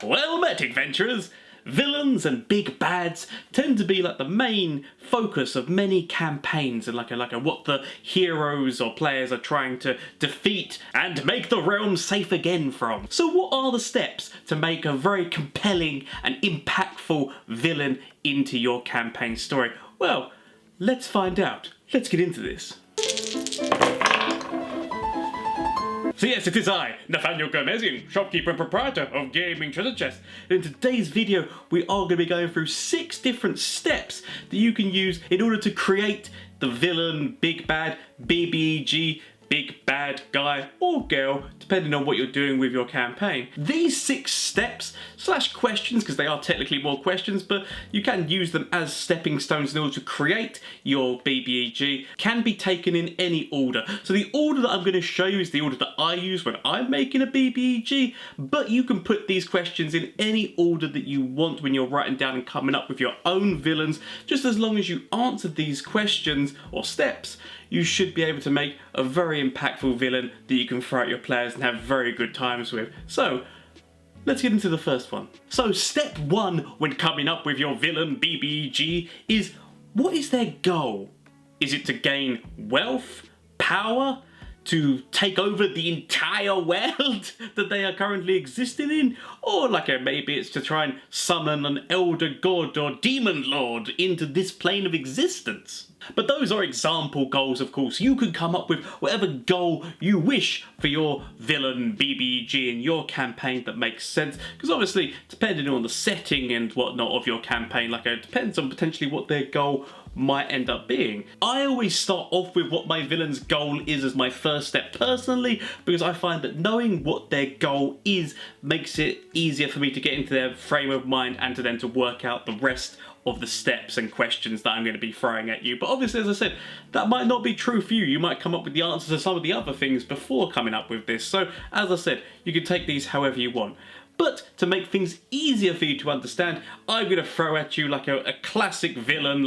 Well met, adventurers! Villains and big bads tend to be like the main focus of many campaigns and like what the heroes or players are trying to defeat and make the realm safe again from. So what are the steps to make a very compelling and impactful villain into your campaign story? Well, let's find out. Let's get into this. So yes, it is I, Nathaniel Gomezian, shopkeeper and proprietor of Gaming Treasure Chest. In today's video, we are going to be going through 6 different steps that you can use in order to create the villain, big bad, BBEG, big bad guy or girl, depending on what you're doing with your campaign. These 6 steps / questions, because they are technically more questions, but you can use them as stepping stones in order to create your BBEG, can be taken in any order. So the order that I'm going to show you is the order that I use when I'm making a BBEG, but you can put these questions in any order that you want when you're writing down and coming up with your own villains. Just as long as you answer these questions or steps, you should be able to make a very impactful villain that you can throw at your players and have very good times with. So, let's get into the first one. So step 1 when coming up with your villain BBEG is, what is their goal? Is it to gain wealth, power, to take over the entire world that they are currently existing in? Or maybe it's to try and summon an elder god or demon lord into this plane of existence. But those are example goals, of course. You can come up with whatever goal you wish for your villain BBEG in your campaign that makes sense, because obviously, depending on the setting and whatnot of your campaign, it depends on potentially what their goal might end up being. I always start off with what my villain's goal is as my first step personally, because I find that knowing what their goal is makes it easier for me to get into their frame of mind and to then to work out the rest of the steps and questions that I'm going to be throwing at you. But obviously, as I said, that might not be true for you. You might come up with the answers to some of the other things before coming up with this. So, as I said, you can take these however you want. But to make things easier for you to understand, I'm going to throw at you a classic villain,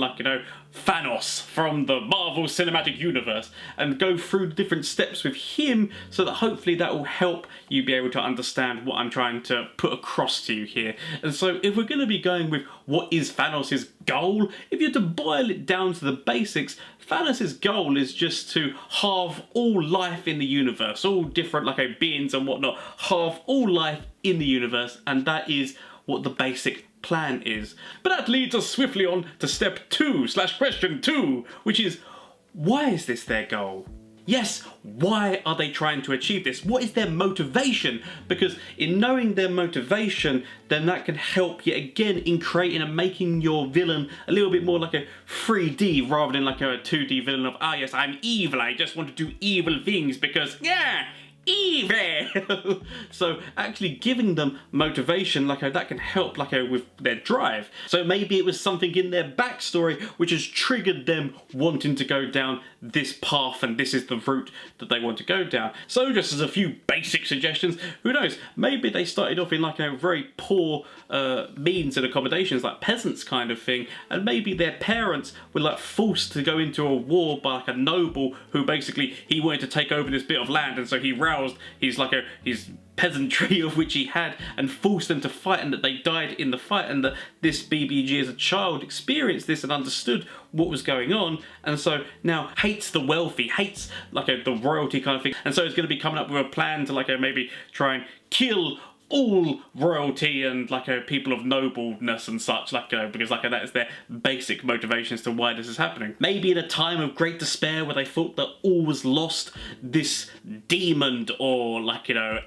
Thanos from the Marvel Cinematic Universe, and go through different steps with him so that hopefully that will help you be able to understand what I'm trying to put across to you here. And so if we're going to be going with what is Thanos' goal, if you're to boil it down to the basics, Thanos' goal is just to halve all life in the universe, all different beings and whatnot, halve all life in the universe, and that is what the basic plan is. But that leads us swiftly on to step 2 / question 2, which is, why is this their goal? Yes, why are they trying to achieve this? What is their motivation? Because in knowing their motivation, then that can help you again in creating and making your villain a little bit more like a 3D rather than a 2D villain of, yes, I'm evil, I just want to do evil things because, yeah, evil. So actually giving them motivation that can help with their drive. So maybe it was something in their backstory which has triggered them wanting to go down this path, and this is the route that they want to go down. So just as a few basic suggestions, who knows, maybe they started off in a very poor means and accommodations, like peasants kind of thing, and maybe their parents were forced to go into a war by a noble who basically he wanted to take over this bit of land, and so he roused his peasantry of which he had and forced them to fight, and that they died in the fight, and that this BBG as a child experienced this and understood what was going on, and so now hates the wealthy, hates the royalty kind of thing, and so he's going to be coming up with a plan to maybe try and kill all royalty and people of nobleness and such, because that is their basic motivation as to why this is happening. Maybe in a time of great despair where they thought that all was lost, this demon or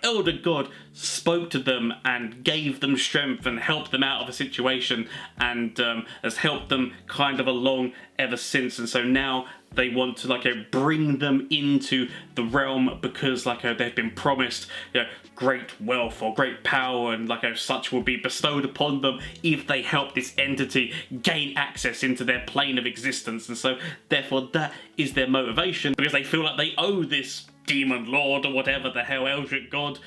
elder god spoke to them and gave them strength and helped them out of a situation, and has helped them kind of along ever since. And so now they want to bring them into the realm because they've been promised great wealth or great power, and such will be bestowed upon them if they help this entity gain access into their plane of existence. And so therefore that is their motivation, because they feel like they owe this demon lord or whatever the hell, Eldritch god,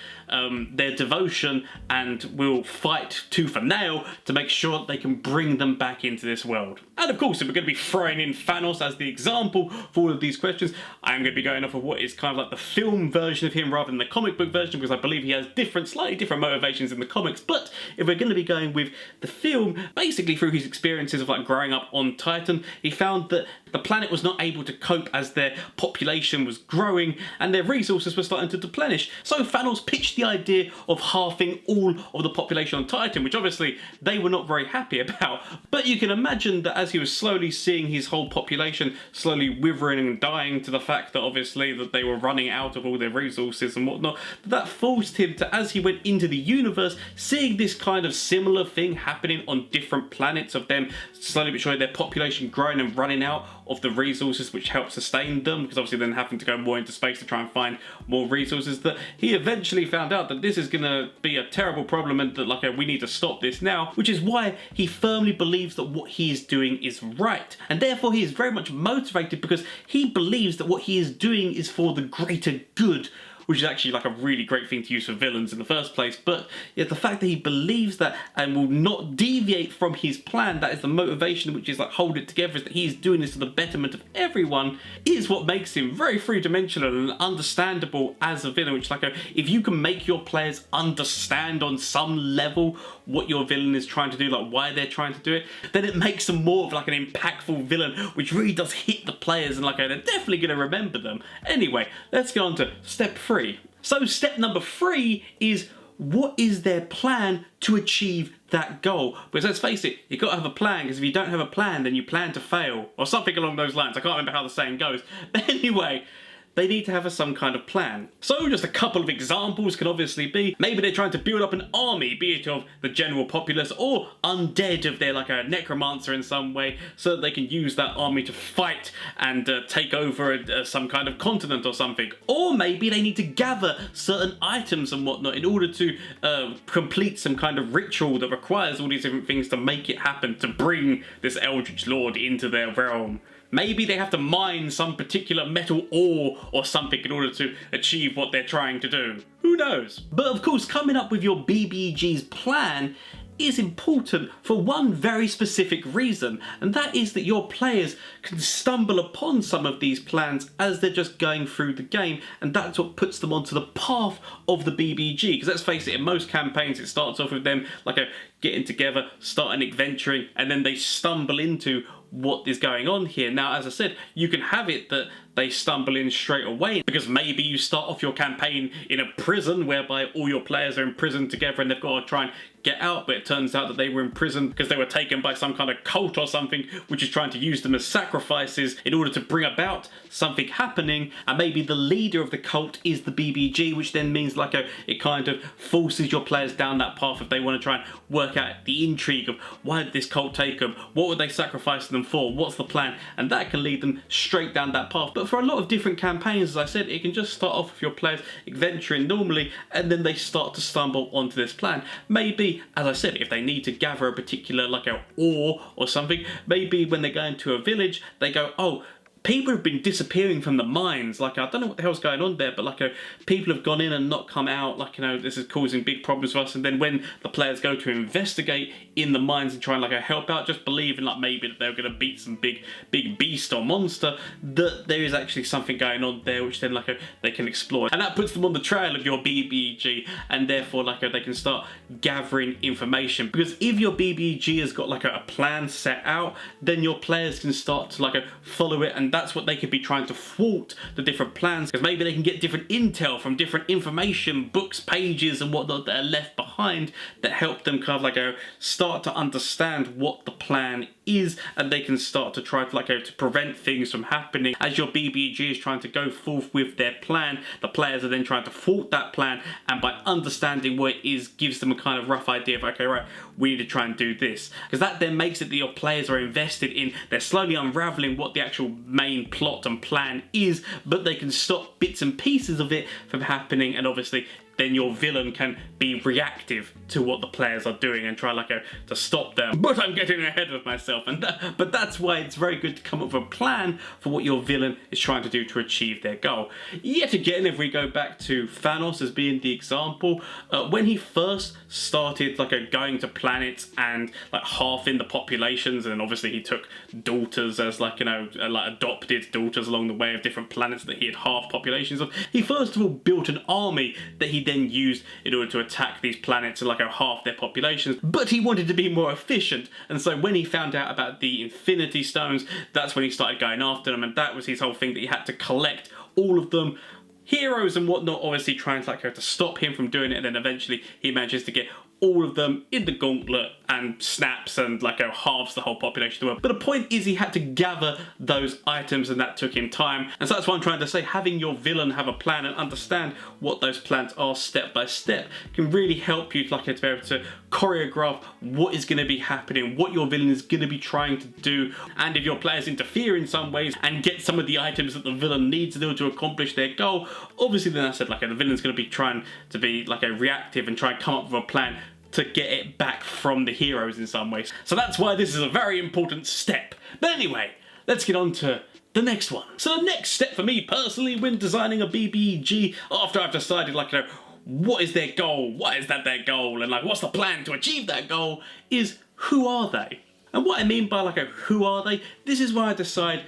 their devotion, and will fight tooth and nail to make sure that they can bring them back into this world. And of course, if we're going to be throwing in Thanos as the example for all of these questions, I'm going to be going off of what is kind of like the film version of him rather than the comic book version, because I believe he has slightly different motivations in the comics. But if we're going to be going with the film, basically through his experiences of like growing up on Titan, he found that the planet was not able to cope as their population was growing and their resources were starting to deplenish. So Thanos pitched the idea of halving all of the population on Titan, which obviously they were not very happy about. But you can imagine that as he was slowly seeing his whole population slowly withering and dying, to the fact that obviously that they were running out of all their resources and whatnot, that forced him to, as he went into the universe, seeing this kind of similar thing happening on different planets of them slowly but surely their population growing and running out of the resources which help sustain them, because obviously then having to go more into space to try and find more resources, that he eventually found out that this is going to be a terrible problem and that like we need to stop this now, which is why he firmly believes that what he is doing is right, and therefore he is very much motivated because he believes that what he is doing is for the greater good, which is actually like a really great thing to use for villains in the first place. But yeah, the fact that he believes that and will not deviate from his plan, that is the motivation which is like hold it together, is that he's doing this for the betterment of everyone, is what makes him very three-dimensional and understandable as a villain, which like if you can make your players understand on some level what your villain is trying to do, like why they're trying to do it, then it makes them more of like an impactful villain, which really does hit the players and like they're definitely going to remember them. Anyway, let's go on to step 3. So step number 3 is, what is their plan to achieve that goal? Because let's face it, you've got to have a plan, because if you don't have a plan, then you plan to fail, or something along those lines. I can't remember how the saying goes. But anyway, they need to have some kind of plan. So just a couple of examples can obviously be, maybe they're trying to build up an army, be it of the general populace or undead if they're like a necromancer in some way, so that they can use that army to fight and take over some kind of continent or something. Or maybe they need to gather certain items and whatnot in order to complete some kind of ritual that requires all these different things to make it happen, to bring this Eldritch Lord into their realm. Maybe they have to mine some particular metal ore or something in order to achieve what they're trying to do. Who knows? But of course, coming up with your BBEG's plan is important for one very specific reason, and that is that your players can stumble upon some of these plans as they're just going through the game, and that's what puts them onto the path of the BBEG. Because let's face it, in most campaigns it starts off with them like getting together, starting adventuring, and then they stumble into what is going on here. Now, as I said, you can have it that they stumble in straight away, because maybe you start off your campaign in a prison whereby all your players are imprisoned together and they've got to try and get out, but it turns out that they were imprisoned because they were taken by some kind of cult or something which is trying to use them as sacrifices in order to bring about something happening, and maybe the leader of the cult is the BBG, which then means like it kind of forces your players down that path if they want to try and work out the intrigue of why did this cult take them, what were they sacrificing them for, what's the plan, and that can lead them straight down that path. But for a lot of different campaigns, as I said, it can just start off with your players adventuring normally and then they start to stumble onto this plan. Maybe, as I said, if they need to gather a particular like an ore or something, maybe when they go into a village they go, oh, people have been disappearing from the mines, like I don't know what the hell's going on there, but like people have gone in and not come out, like this is causing big problems for us. And then when the players go to investigate in the mines and try and help out, just believing like maybe that they're going to beat some big beast or monster, that there is actually something going on there which then they can explore, and that puts them on the trail of your BBEG, and therefore they can start gathering information. Because if your BBEG has got a plan set out, then your players can start to follow it, and that's what they could be trying to thwart the different plans, because maybe they can get different intel from different information, books, pages and whatnot that are left behind that help them start to understand what the plan is, and they can start to try to prevent things from happening. As your BBEG is trying to go forth with their plan, the players are then trying to thwart that plan, and by understanding what it is gives them a kind of rough idea of, okay, right, we need to try and do this. Because that then makes it that your players are invested in, they're slowly unraveling what the actual main plot and plan is, but they can stop bits and pieces of it from happening, and obviously then your villain can be reactive to what the players are doing and try to stop them. But I'm getting ahead of myself, but that's why it's very good to come up with a plan for what your villain is trying to do to achieve their goal. Yet again, if we go back to Thanos as being the example, when he first started going to planets and halving the populations, and obviously he took daughters as adopted daughters along the way of different planets that he had halved populations of, he first of all built an army that he then used in order to attack these planets and half their populations. But he wanted to be more efficient, and so when he found out about the Infinity Stones, that's when he started going after them, and that was his whole thing, that he had to collect all of them, heroes and whatnot, obviously trying to stop him from doing it, and then eventually he manages to get all of them in the gauntlet and snaps and halves the whole population of the world. But the point is, he had to gather those items, and that took him time. And so that's what I'm trying to say. Having your villain have a plan and understand what those plans are step by step can really help you to be able to choreograph what is going to be happening, what your villain is going to be trying to do. And if your players interfere in some ways and get some of the items that the villain needs in order to accomplish their goal, obviously then I said the villain's going to be trying to be reactive and try and come up with a plan to get it back from the heroes in some ways. So that's why this is a very important step. But anyway, let's get on to the next one. So the next step for me personally when designing a BBEG, after I've decided what is their goal, why is that their goal, and what's the plan to achieve that goal, is who are they? And what I mean by who are they, this is where I decide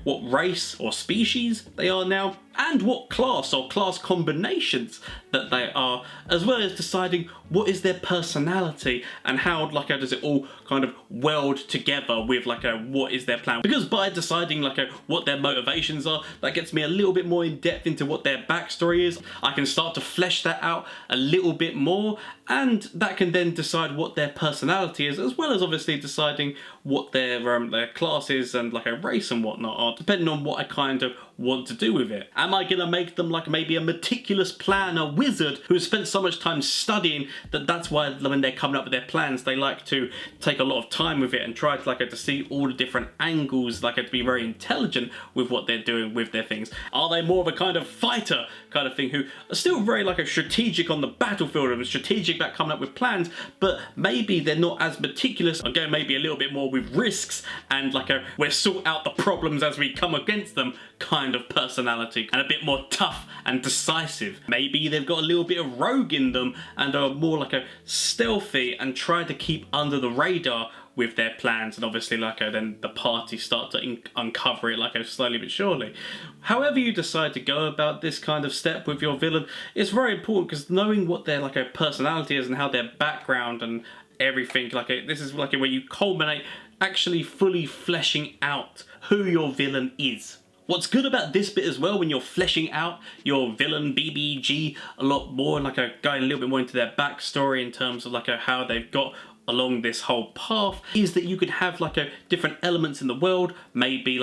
what race or species they are now, and what class or class combinations that they are, as well as deciding what is their personality and how does it all kind of weld together with what is their plan. Because by deciding what their motivations are, that gets me a little bit more in depth into what their backstory is. I can start to flesh that out a little bit more, and that can then decide what their personality is, as well as obviously deciding what their class is and race and whatnot are, depending on what I kind of want to do with it. Am I gonna make them maybe a meticulous planner wizard who has spent so much time studying that that's why when they're coming up with their plans they like to take a lot of time with it and try to see all the different angles, to be very intelligent with what they're doing with their things? Are they more of a kind of fighter kind of thing who are still very strategic on the battlefield and strategic about coming up with plans, but maybe they're not as meticulous, or go maybe a little bit more with risks and we'll sort out the problems as we come against them kind of personality, and a bit more tough and decisive? Maybe they've got a little bit of rogue in them and are more stealthy and try to keep under the radar with their plans, and obviously then the party start to uncover it slowly but surely. However you decide to go about this kind of step with your villain, it's very important, because knowing what their personality is and how their background and everything, this is where you culminate actually fully fleshing out who your villain is. What's good about this bit as well, when you're fleshing out your villain BBEG a lot more and going a little bit more into their backstory in terms of how they've got along this whole path, is that you could have different elements in the world, maybe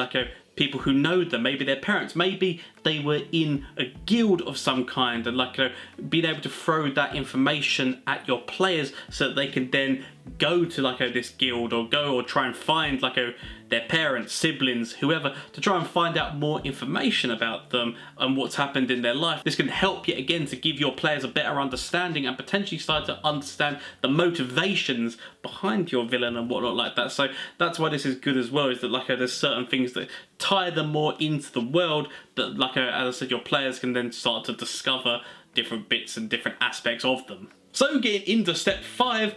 people who know them, maybe their parents, maybe they were in a guild of some kind, and being able to throw that information at your players so that they can then go to this guild or try and find their parents, siblings, whoever, to try and find out more information about them and what's happened in their life. This can help yet again to give your players a better understanding and potentially start to understand the motivations behind your villain and whatnot like that. So that's why this is good as well, is that there's certain things that tie them more into the world that as I said, your players can then start to discover different bits and different aspects of them. So getting into step 5,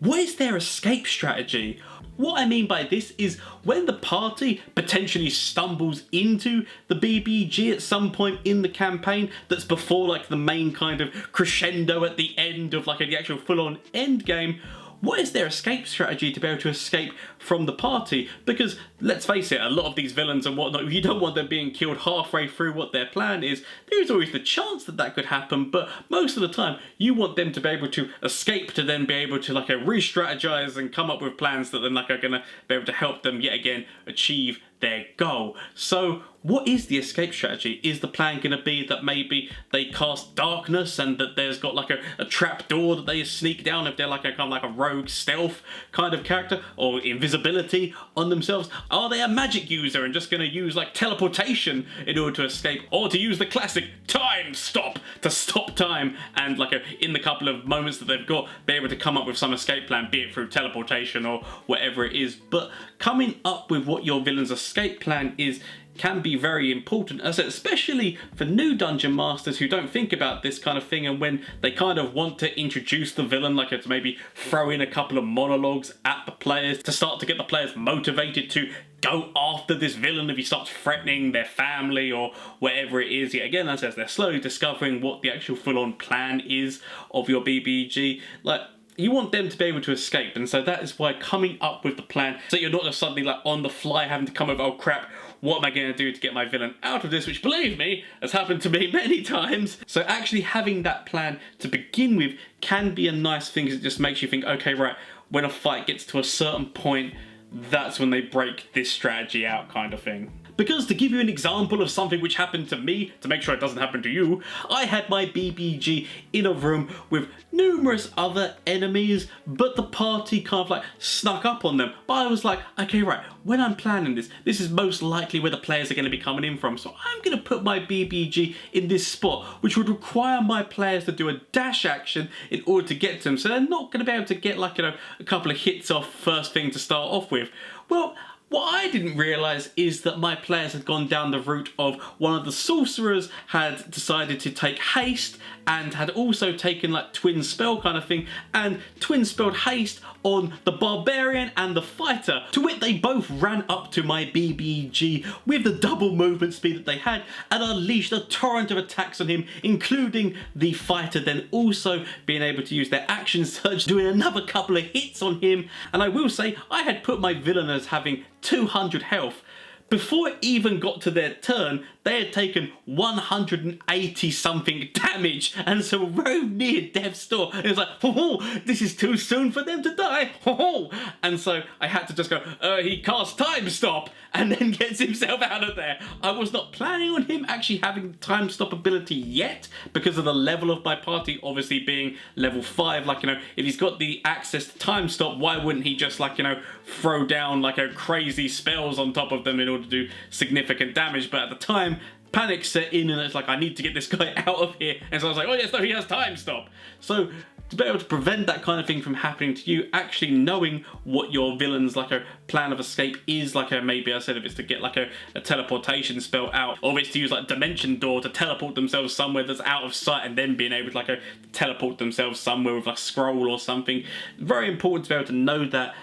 what is their escape strategy? What I mean by this is when the party potentially stumbles into the BBG at some point in the campaign that's before the main kind of crescendo at the end of the actual full-on end game, what is their escape strategy to be able to escape from the party? Because let's face it, a lot of these villains and whatnot, you don't want them being killed halfway through what their plan is. There is always the chance that that could happen, but most of the time you want them to be able to escape, to then be able to re-strategize and come up with plans that then are going to be able to help them yet again achieve their goal. So what is the escape strategy? Is the plan going to be that maybe they cast darkness and that there's got like a trap door that they sneak down if they're like a kind of like a rogue stealth kind of character, or invisibility on themselves? Are they a magic user and just going to use like teleportation in order to escape, or to use the classic time stop to stop time and like in the couple of moments that they've got be able to come up with some escape plan, be it through teleportation or whatever it is? But coming up with what your villain's escape plan is can be very important, as especially for new dungeon masters who don't think about this kind of thing, and when they kind of want to introduce the villain, like to maybe throw in a couple of monologues at the players to start to get the players motivated to go after this villain if he starts threatening their family or whatever it is. Yet again, as they're slowly discovering what the actual full-on plan is of your BBEG, like, you want them to be able to escape, and so that is why coming up with the plan, so you're not just suddenly like on the fly having to come up, oh crap, what am I going to do to get my villain out of this, which, believe me, has happened to me many times. So actually having that plan to begin with can be a nice thing, because it just makes you think, okay, right, when a fight gets to a certain point, that's when they break this strategy out, kind of thing. Because to give you an example of something which happened to me, to make sure it doesn't happen to you, I had my BBG in a room with numerous other enemies, but the party kind of like snuck up on them. But I was like, okay, right, when I'm planning this, this is most likely where the players are going to be coming in from, so I'm going to put my BBG in this spot, which would require my players to do a dash action in order to get to them, so they're not going to be able to get like, a couple of hits off first thing to start off with. Well, what I didn't realise is that my players had gone down the route of one of the sorcerers had decided to take haste and had also taken like twin spell kind of thing, and twin spelled haste on the barbarian and the fighter, to wit they both ran up to my BBG with the double movement speed that they had and unleashed a torrent of attacks on him, including the fighter then also being able to use their action surge, doing another couple of hits on him. And I will say, I had put my villain as having 200 health. Before it even got to their turn, they had taken 180 something damage, and so very near death's door. It was like, oh, this is too soon for them to die. Oh, and so I had to just go, he casts time stop, and then gets himself out of there. I was not planning on him actually having time stop ability yet, because of the level of my party obviously being level 5. Like, if he's got the access to time stop, why wouldn't he just like, throw down like a crazy spells on top of them in order to do significant damage? But at the time, panic set in, and it's like, I need to get this guy out of here. And so I was like, oh yes, no, he has time stop. So to be able to prevent that kind of thing from happening to you, actually knowing what your villain's like a plan of escape is, like maybe I said, if it's to get like a teleportation spell out, or if it's to use like dimension door to teleport themselves somewhere that's out of sight, and then being able to like teleport themselves somewhere with a scroll or something. Very important to be able to know that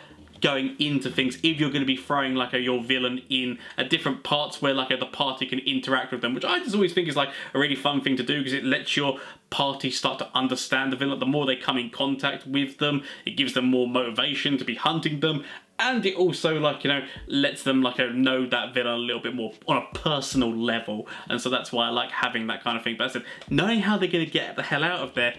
going into things, if you're going to be throwing like your villain in at different parts where like the party can interact with them, which I just always think is like a really fun thing to do, because it lets your party start to understand the villain. The more they come in contact with them, it gives them more motivation to be hunting them, and it also like lets them like know that villain a little bit more on a personal level. And so that's why I like having that kind of thing. But I said, knowing how they're going to get the hell out of there,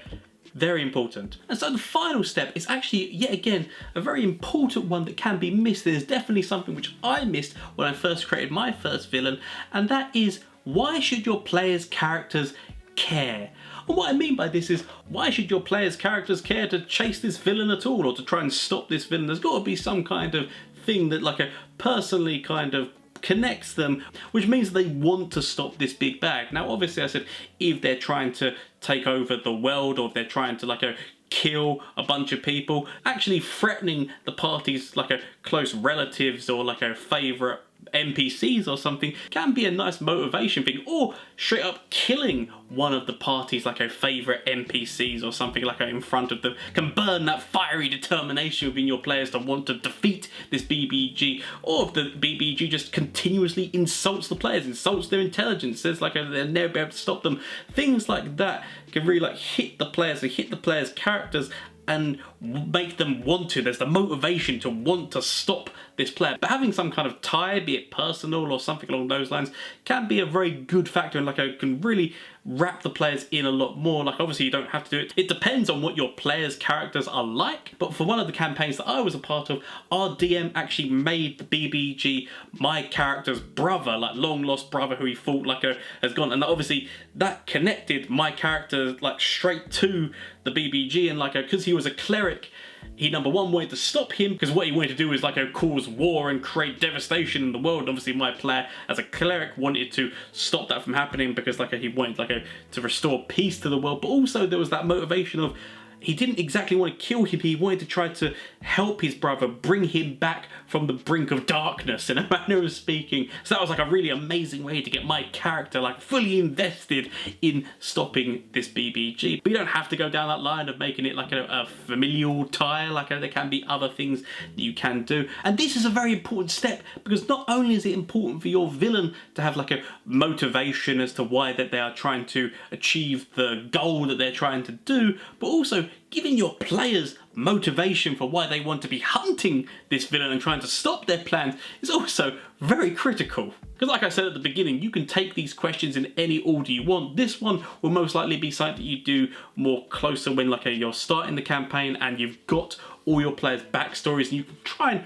very important. And so the final step is actually, yet again, a very important one that can be missed. There's definitely something which I missed when I first created my first villain, and that is, why should your players' characters care? And what I mean by this is, why should your players' characters care to chase this villain at all, or to try and stop this villain? There's got to be some kind of thing that like personally kind of connects them, which means they want to stop this big bag. Now obviously I said, if they're trying to take over the world, or if they're trying to like kill a bunch of people, actually threatening the party's like close relatives or like favourite NPCs or something can be a nice motivation thing, or straight up killing one of the party's like favourite NPCs or something like in front of them can burn that fiery determination within your players to want to defeat this BBG. Or if the BBG just continuously insults the players, insults their intelligence, says like they'll never be able to stop them, things like that can really like hit the players, and hit the players' characters. And make them want to. There's the motivation to want to stop this player. But having some kind of tie, be it personal or something along those lines, can be a very good factor, and like can really wrap the players in a lot more. Like obviously you don't have to do it. It depends on what your players' characters are like. But for one of the campaigns that I was a part of, our DM actually made the BBEG my character's brother, like long lost brother who he thought like has gone, and obviously that connected my character like straight to the BBEG, and like because he was a cleric, he number one wanted to stop him because what he wanted to do is like cause war and create devastation in the world. And obviously my player as a cleric wanted to stop that from happening because like he wanted like to restore peace to the world. But also there was that motivation of he didn't exactly want to kill him, he wanted to try to help his brother, bring him back from the brink of darkness, in a manner of speaking. So that was like a really amazing way to get my character like fully invested in stopping this BBEG. But you don't have to go down that line of making it like a familial tie, like there can be other things that you can do. And this is a very important step because not only is it important for your villain to have like a motivation as to why that they are trying to achieve the goal that they're trying to do, but also giving your players motivation for why they want to be hunting this villain and trying to stop their plans is also very critical. Because like I said at the beginning, you can take these questions in any order you want. This one will most likely be something that you do more closer when like you're starting the campaign and you've got all your players' backstories, and you can try and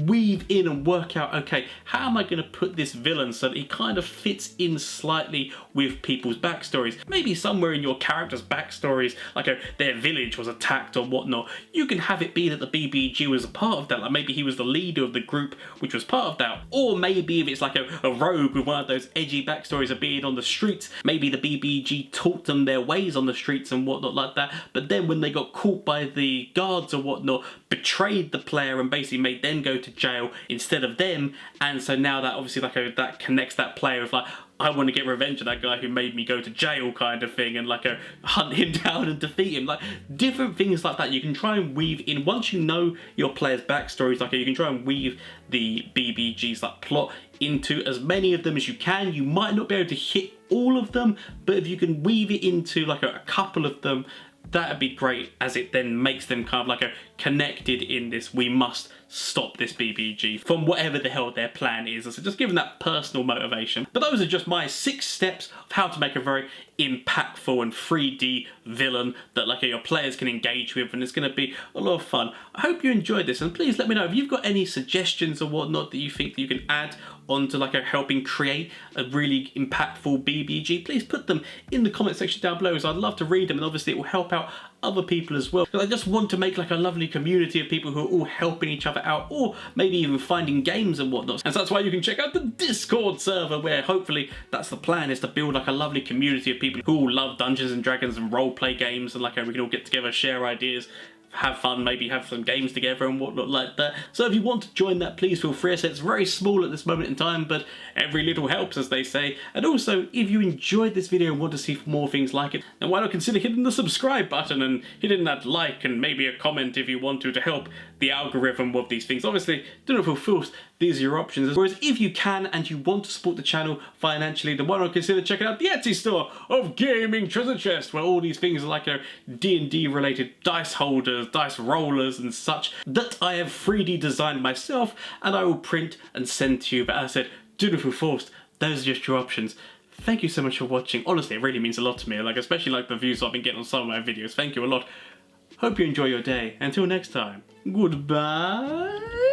weave in and work out, okay, how am I going to put this villain so that he kind of fits in slightly with people's backstories. Maybe somewhere in your character's backstories, like their village was attacked or whatnot, you can have it be that the BBEG was a part of that, like maybe he was the leader of the group which was part of that. Or maybe if it's like a rogue with one of those edgy backstories of being on the streets, maybe the BBEG taught them their ways on the streets and whatnot like that, but then when they got caught by the guards or whatnot, betrayed the player and basically made them go to jail instead of them. And so now that obviously like that connects that player with like, I want to get revenge on that guy who made me go to jail kind of thing, and like hunt him down and defeat him. Like different things like that you can try and weave in. Once you know your players' backstories, like you can try and weave the BBG's like plot into as many of them as you can. You might not be able to hit all of them, but if you can weave it into like a couple of them, that'd be great, as it then makes them kind of like connected in this we must stop this BBEG from whatever the hell their plan is. So just giving that personal motivation. But those are just my 6 steps of how to make a very impactful and 3D villain that like your players can engage with, and it's going to be a lot of fun. I hope you enjoyed this, and please let me know if you've got any suggestions or whatnot that you think that you can add onto like helping create a really impactful BBEG. Please put them in the comment section down below, as I'd love to read them, and obviously it will help out other people as well. Because I just want to make like a lovely community of people who are all helping each other out, or maybe even finding games and whatnot. And so that's why you can check out the Discord server, where hopefully that's the plan, is to build like a lovely community of people who all love Dungeons and Dragons and role-play games, and like we can all get together, share ideas, have fun, maybe have some games together and whatnot like that. So if you want to join that, please feel free. So it's very small at this moment in time, but every little helps, as they say. And also, if you enjoyed this video and want to see more things like it, then why not consider hitting the subscribe button and hitting that like and maybe a comment if you want to help the algorithm of these things. Obviously, do not feel forced. These are your options. Whereas if you can and you want to support the channel financially, then why not consider checking out the Etsy store of Gaming Treasure Chest, where all these things are like D&D related dice holders, dice rollers and such that I have 3D designed myself and I will print and send to you. But as I said, do not feel forced. Those are just your options. Thank you so much for watching. Honestly, it really means a lot to me, like especially like the views I've been getting on some of my videos. Thank you a lot. Hope you enjoy your day. Until next time, goodbye.